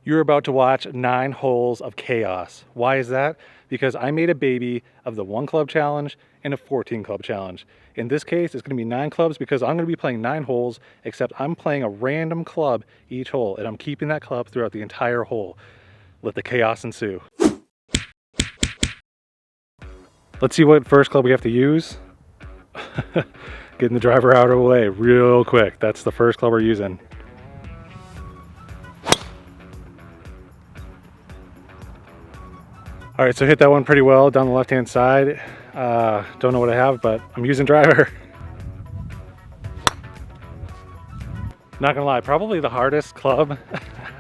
You're about to watch 9 holes of chaos. Why is that? Because I made a baby of the 1 club challenge and a 14 club challenge. In this case, it's going to be 9 clubs because I'm going to be playing 9 holes, except I'm playing a random club each hole, and I'm keeping that club throughout the entire hole. Let the chaos ensue. Let's see what first club we have to use. Getting the driver out of the way real quick. That's the first club we're using. All right, so hit that one pretty well down the left-hand side. Don't know what I have, but I'm using driver. Not gonna lie, probably the hardest club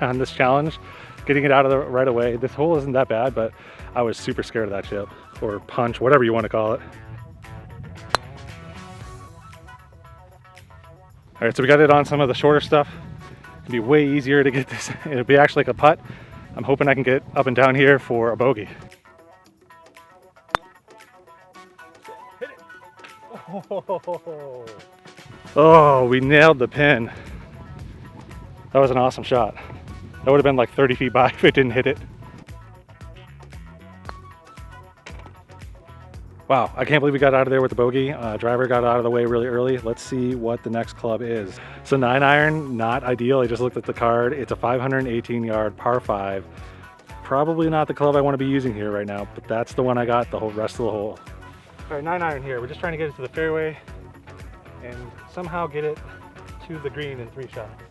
on this challenge. Getting it out of the right away. This hole isn't that bad, but I was super scared of that chip or punch, whatever you want to call it. All right, so we got it on some of the shorter stuff. It'll be way easier to get this. It'll be actually like a putt. I'm hoping I can get up and down here for a bogey. Hit it. Oh, we nailed the pin. That was an awesome shot. That would have been like 30 feet by if it didn't hit it. Wow, I can't believe we got out of there with the bogey. Driver got out of the way really early. Let's see what the next club is. So 9 iron, not ideal. I just looked at the card. It's a 518 yard par 5. Probably not the club I want to be using here right now, but that's the one I got the whole rest of the hole. All right, 9 iron here. We're just trying to get it to the fairway and somehow get it to the green in 3 shots.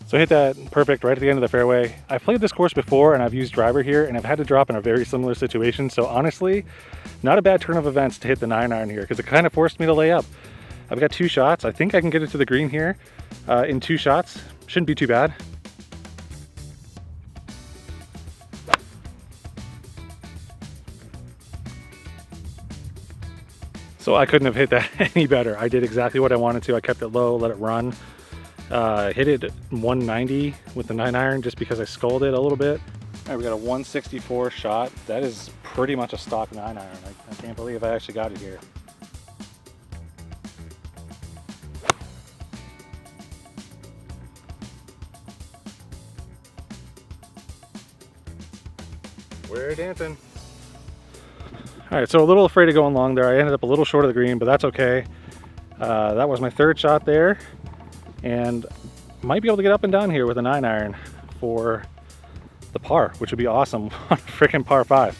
So I hit that perfect right at the end of the fairway. I've played this course before and I've used driver here and I've had to drop in a very similar situation. So honestly, not a bad turn of events to hit the 9 iron here because it kind of forced me to lay up. I've got 2 shots. I think I can get it to the green here in 2 shots. Shouldn't be too bad. So I couldn't have hit that any better. I did exactly what I wanted to. I kept it low, let it run. Hit it 190 with the 9 iron just because I sculled it a little bit. All right, we got a 164 shot. That is pretty much a stock 9 iron. I can't believe I actually got it here. We're dancing. All right, so a little afraid of going long there. I ended up a little short of the green, but that's okay. That was my 3rd shot there. And might be able to get up and down here with a 9 iron for the par, which would be awesome on a freaking par 5.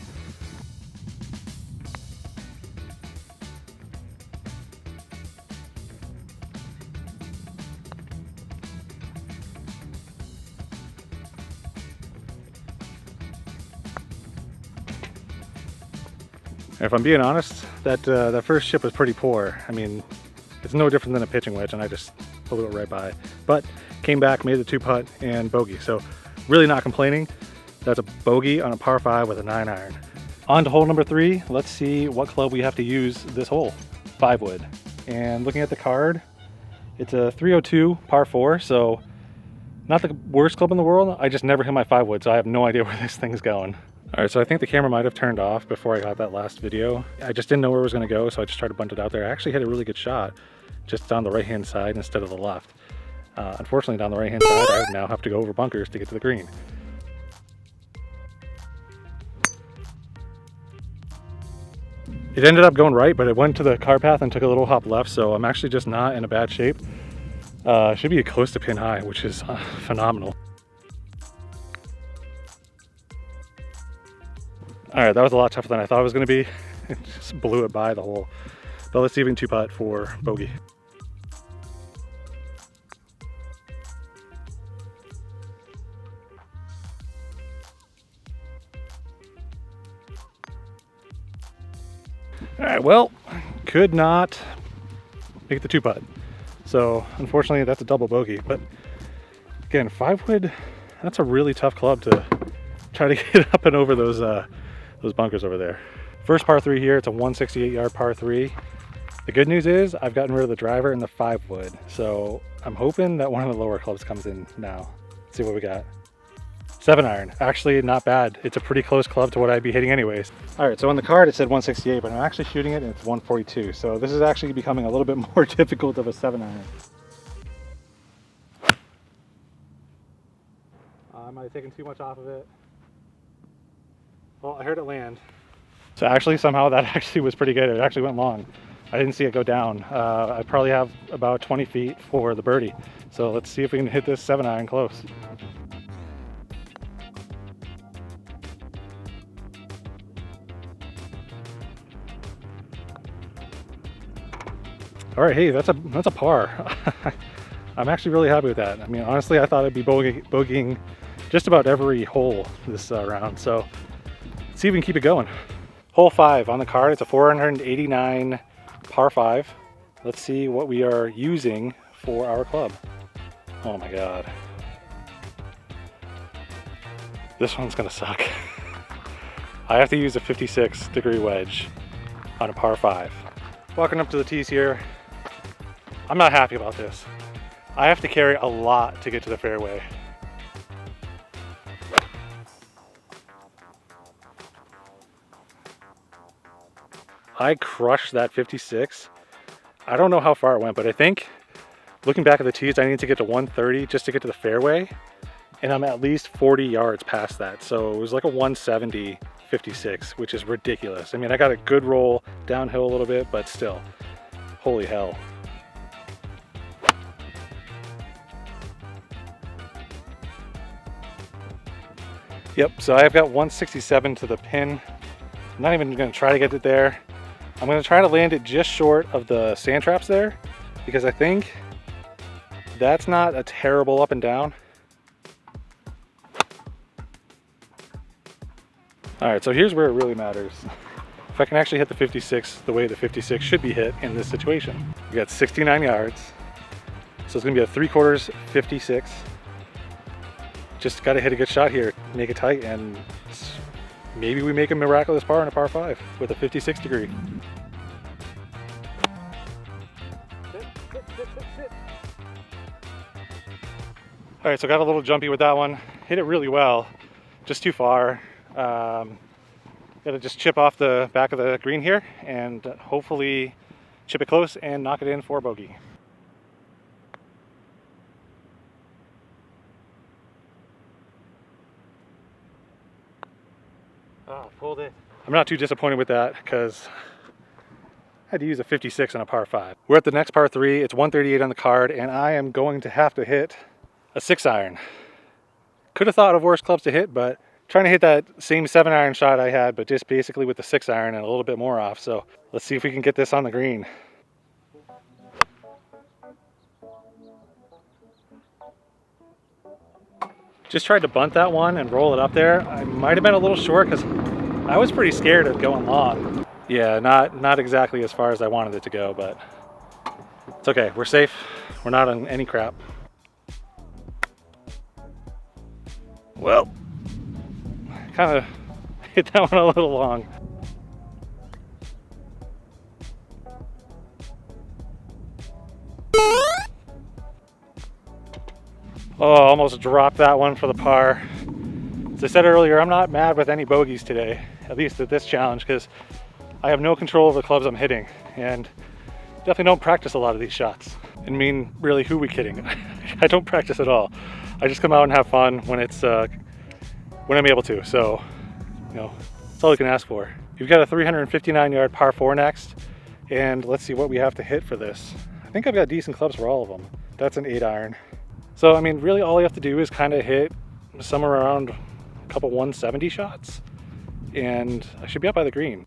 If I'm being honest, that first chip was pretty poor. I mean, it's no different than a pitching wedge, and I just blew it right by. But came back, made the 2 putt and bogey. So really not complaining. That's a bogey on a par 5 with a 9 iron. On to hole number 3. Let's see what club we have to use this hole. 5 wood. And looking at the card, it's a 302 par 4. So not the worst club in the world. I just never hit my 5 wood, so I have no idea where this thing's going. All right, so I think the camera might have turned off before I got that last video. I just didn't know where it was going to go, so I just tried to bunt it out there. I actually hit a really good shot, just on the right-hand side instead of the left. Unfortunately, down the right-hand side, I now have to go over bunkers to get to the green. It ended up going right, but it went to the car path and took a little hop left, so I'm actually just not in a bad shape. Should be close to pin high, which is phenomenal. All right, that was a lot tougher than I thought it was going to be. It just blew it by the hole. But let's see if we can 2 putt for bogey. All right, well, could not make the 2 putt. So unfortunately, that's a double bogey. But again, 5 wood, that's a really tough club to try to get up and over those bunkers over there. First par 3 here, it's a 168 yard par 3. The good news is I've gotten rid of the driver and the 5 wood. So I'm hoping that one of the lower clubs comes in now. Let's see what we got. 7-iron. Actually, not bad. It's a pretty close club to what I'd be hitting anyways. All right, so on the card it said 168, but I'm actually shooting it and it's 142. So this is actually becoming a little bit more difficult of a 7-iron. I might have taken too much off of it. Well, I heard it land. So actually, somehow that actually was pretty good. It actually went long. I didn't see it go down. I probably have about 20 feet for the birdie. So let's see if we can hit this 7-iron close. All right, hey, that's a par. I'm actually really happy with that. I mean, honestly, I thought I'd be bogeying just about every hole this round. So let's see if we can keep it going. Hole 5 on the card. It's a 489 par 5. Let's see what we are using for our club. Oh my God. This one's gonna suck. I have to use a 56-degree wedge on a par 5. Walking up to the tees here. I'm not happy about this. I have to carry a lot to get to the fairway. I crushed that 56. I don't know how far it went, but I think looking back at the tees, I need to get to 130 just to get to the fairway. And I'm at least 40 yards past that. So it was like a 170 56, which is ridiculous. I mean, I got a good roll downhill a little bit, but still, holy hell. Yep, so I've got 167 to the pin. I'm not even gonna try to get it there. I'm gonna try to land it just short of the sand traps there, because I think that's not a terrible up and down. All right, so here's where it really matters. If I can actually hit the 56 the way the 56 should be hit in this situation. We got 69 yards, so it's gonna be a 3/4 56. Just gotta hit a good shot here, make it tight, and maybe we make a miraculous par in a par 5 with a 56 degree. All right, so got a little jumpy with that one. Hit it really well, just too far. Gotta just chip off the back of the green here and hopefully chip it close and knock it in for bogey. Oh, pulled it. I'm not too disappointed with that because I had to use a 56 on a par 5. We're at the next par 3. It's 138 on the card, and I am going to have to hit a 6-iron. Could have thought of worse clubs to hit, but trying to hit that same 7-iron shot I had, but just basically with the 6-iron and a little bit more off. So let's see if we can get this on the green. Just tried to bunt that one and roll it up there. I might have been a little short because I was pretty scared of going long. Yeah, not exactly as far as I wanted it to go, but it's okay. We're safe. We're not on any crap. Well, kind of hit that one a little long. Oh, almost dropped that one for the par. As I said earlier, I'm not mad with any bogeys today, at least at this challenge, because I have no control over the clubs I'm hitting, and definitely don't practice a lot of these shots. I mean, really, who are we kidding? I don't practice at all. I just come out and have fun when it's when I'm able to. So, you know, that's all you can ask for. We've got a 359-yard par 4 next, and let's see what we have to hit for this. I think I've got decent clubs for all of them. That's an 8-iron. So, I mean, really all you have to do is kind of hit somewhere around a couple 170 shots, and I should be up by the green.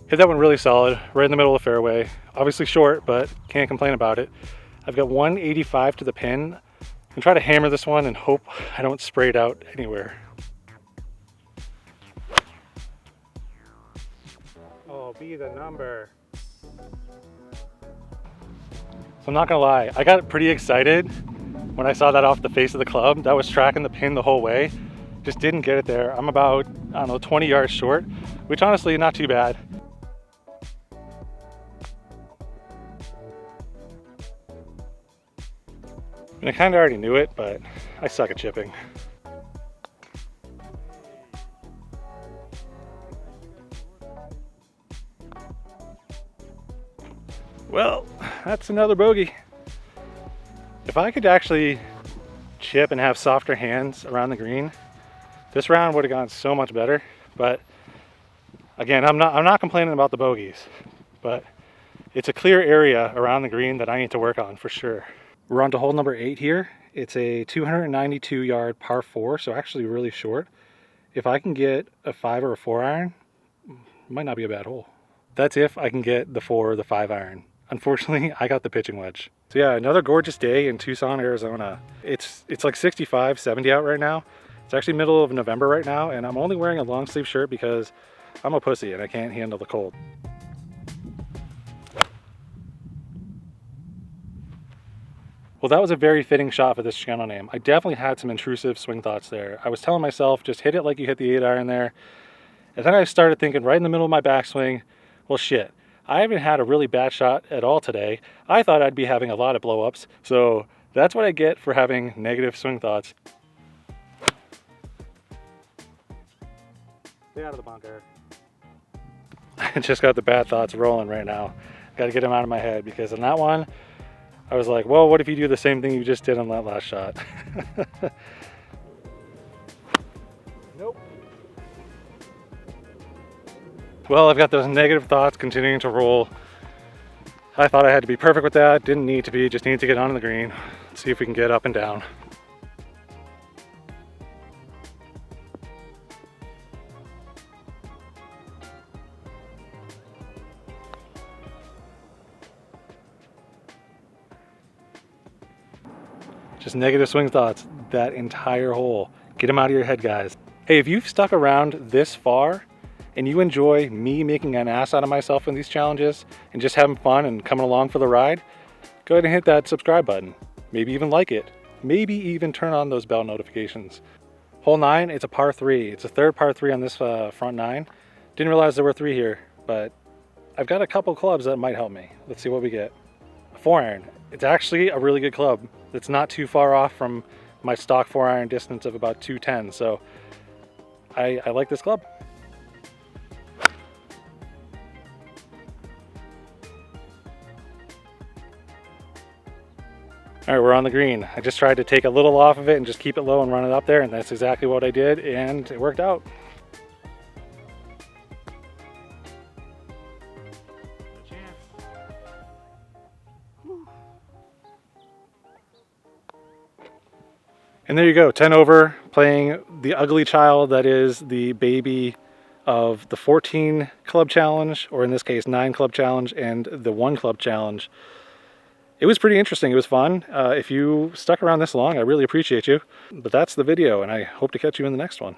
Hit that one really solid, right in the middle of the fairway. Obviously short, but can't complain about it. I've got 185 to the pin. I'm gonna try to hammer this one and hope I don't spray it out anywhere. Oh, be the number. So I'm not gonna lie, I got pretty excited when I saw that off the face of the club. That was tracking the pin the whole way. Just didn't get it there. I'm about, I don't know, 20 yards short, which honestly, not too bad. And I kind of already knew it, but I suck at chipping. Well, that's another bogey. If I could actually chip and have softer hands around the green, this round would have gone so much better. But again, I'm not complaining about the bogeys, but it's a clear area around the green that I need to work on for sure. We're on to hole number 8 here. It's a 292 yard par 4, so actually really short. If I can get a 5 or a 4 iron, it might not be a bad hole. That's if I can get the 4 or the 5 iron. Unfortunately, I got the pitching wedge. So yeah, another gorgeous day in Tucson, Arizona. It's like 65, 70 out right now. It's actually middle of November right now, and I'm only wearing a long sleeve shirt because I'm a pussy and I can't handle the cold. Well, that was a very fitting shot for this channel name. I definitely had some intrusive swing thoughts there. I was telling myself, just hit it like you hit the 8 iron there. And then I started thinking right in the middle of my backswing, well shit, I haven't had a really bad shot at all today. I thought I'd be having a lot of blow-ups. So that's what I get for having negative swing thoughts. Stay out of the bunker. I just got the bad thoughts rolling right now. Got to get them out of my head because on that one, I was like, well, what if you do the same thing you just did on that last shot? Nope. Well, I've got those negative thoughts continuing to roll. I thought I had to be perfect with that. Didn't need to be, just need to get onto the green. Let's see if we can get up and down. Just negative swing thoughts that entire hole. Get them out of your head, guys. Hey, if you've stuck around this far and you enjoy me making an ass out of myself in these challenges and just having fun and coming along for the ride, go ahead and hit that subscribe button. Maybe even like it. Maybe even turn on those bell notifications. Hole 9, it's a par 3. It's a third par 3 on this front 9. Didn't realize there were 3 here, but I've got a couple clubs that might help me. Let's see what we get. A 4 iron. It's actually a really good club. It's not too far off from my stock 4 iron distance of about 210, so I like this club. All right, we're on the green. I just tried to take a little off of it and just keep it low and run it up there, and that's exactly what I did, and it worked out. And there you go, 10 over, playing the ugly child that is the baby of the 14 club challenge, or in this case 9 club challenge and the 1 club challenge. It was pretty interesting, it was fun. If you stuck around this long, I really appreciate you. But that's the video, and I hope to catch you in the next one.